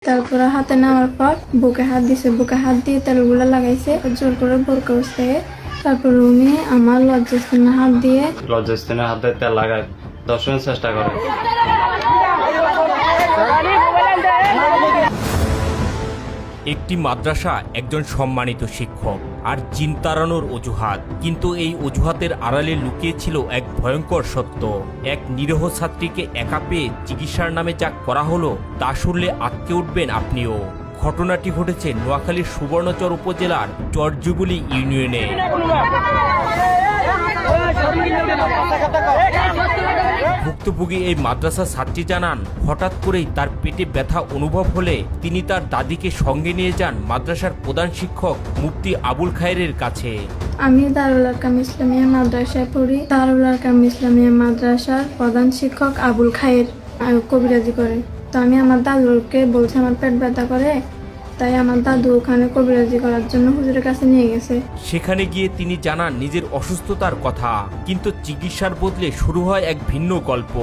তারপরে হাতে নেওয়ার পর বুকে হাত দিছে, বুকে হাত দিয়ে তেলগুলো লাগাইছে, জোর করে বোরকা উঠছে। তারপর উনি আমার লজ্জাস্থানে হাত দিয়ে তেল লাগায় দর্শনের চেষ্টা করে। একটি মাদ্রাসা, একজন সম্মানিত শিক্ষক আর জিন তাড়ানোর অজুহাত, কিন্তু এই অজুহাতের আড়ালে লুকিয়ে ছিল এক ভয়ঙ্কর সত্য। এক নিরীহ ছাত্রীকে একা পেয়ে চিকিৎসার নামে যা করা হলো তা শুনলে আটকে উঠবেন আপনিও। ঘটনাটি ঘটেছে নোয়াখালীর সুবর্ণচর উপজেলার চরজুবুলি ইউনিয়নে। ভুক্তভোগী এই মাদ্রাসা ছাত্রী জানান, হঠাৎ করেই তার পেটে ব্যথা অনুভব হলে তিনি তার দাদিকে সঙ্গে নিয়ে যান মাদ্রাসার প্রধান শিক্ষক মুফতি আবুল খায়েরের কাছে। আমি দারুল আরকাম ইসলামিয়া মাদ্রাসায় পড়ি। দারুল আরকাম ইসলামিয়া মাদ্রাসার প্রধান শিক্ষক আবুল খায়ের কবিরাজি করে। তো আমি আমার দাদুকে বলছি আমার পেট ব্যথা করে, তাই আমার দাদু ওখানে কবিরাজি করার জন্য হুজুরের কাছে নিয়ে গেছে। সেখানে গিয়ে তিনি জানান নিজের অসুস্থতার কথা, কিন্তু চিকিৎসার বদলে শুরু হয় এক ভিন্ন গল্প।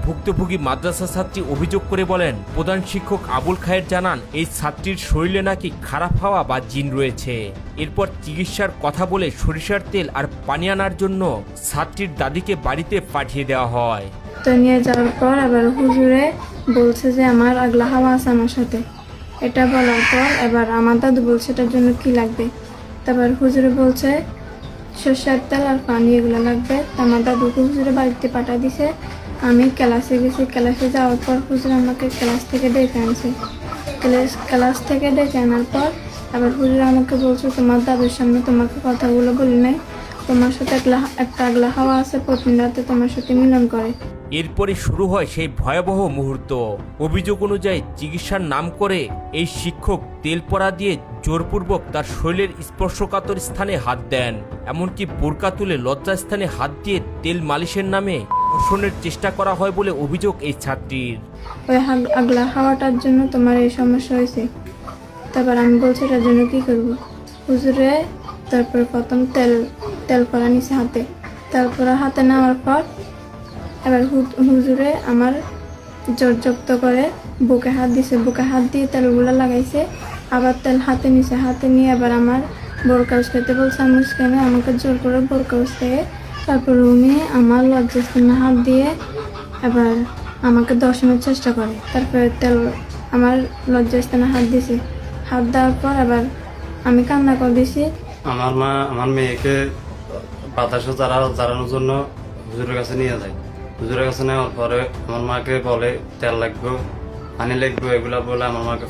ভুক্তভোগী মাদ্রাসা ছাত্রী অভিযোগ করে বলেন, প্রধান শিক্ষক আবুল খায়ের জানান এই ছাত্রীর শরীরে নাকি খারাপ হাওয়া বা জিন রয়েছে। এরপর চিকিৎসার কথা বলে সরিষার তেল আর পানি আনার জন্য ছাত্রীর দাদিকে বাড়িতে পাঠিয়ে দেওয়া হয়। তো নিয়ে যাওয়ার পর আবার হুজুরে বলছে যে আমার আগলা হাওয়া আছে আমার সাথে। এটা বলার পর এবার আমার দাদু বলছে এটার জন্য কি লাগবে। তারপর হুজুরে বলছে সরষের তেল আর পানি এগুলো লাগবে। আমার দাদুকে হুজুরে বাড়িতে পাঠিয়ে দিছে। আমি ক্লাসে গেছি, ক্লাসে যাওয়ার পর হুজুর আমাকে ক্লাস থেকে ডেকে আনছে। ক্লাস থেকে ডেকে আনার পর আবার হুজুর আমাকে বলছে তোমার দাদুর সামনে তোমাকে কথাগুলো বলি নাই, তোমার সাথে একটা আগলা হাওয়া আছে, প্রতিদিন রাতে তোমার সাথে মিলন করে। এরপরে শুরু হয় সেই ভয়াবহ মুহূর্ত। অভিযোগ অনুযায়ী চিকিৎসার নাম করে এই শিক্ষক তেল পরা দিয়ে জোরপূর্বক তার শরীরের স্পর্শকাতর স্থানে হাত দেন, এমনকি বোরকা তুলে লজ্জাস্থানে হাত দিয়ে তেল মালিশের নামে ধর্ষণের চেষ্টা করা হয় বলে অভিযোগ এই ছাত্রীর। ওই আগলা হাওয়াটার জন্য তোমার এই সমস্যা হয়েছে। তারপর আমি বলছি এটার জন্য কি করবো। হুজুরে তারপর প্রথম তেল পরা নিছে হাতে। তারপরে হাতে নেওয়ার পর এবার হুজুরে আমার জোরজপ্ত করে বুকে হাত দিছে, বুকে হাত দিয়ে তেলগুলো লাগাইছে। আবার তেল হাতে নিছে, হাতে নিয়ে আবার আমার বোরকা উস্কাইতে বলছে। আমি উস্কাইনে আমাকে জোর করে বোরকা উস্কাইয়ে তারপর উনি আমার লজ্জাস্থানে হাত দিয়ে এবার আমাকে দর্শনের চেষ্টা করে। তারপরে তেল আমার লজ্জাস্থানে হাত দিছে। হাত দেওয়ার পর আবার আমি কান্না করে দিছি। আমার মা আমার মেয়েকে বাতাসে জ্বালানোর জন্য হুজুরের কাছে নিয়ে যায়। হুজুরের কাছে নেওয়ার পরে আমার মাকে বলে তেল লাগবে, পানি লাগবে, এগুলা বলে আমার মাকে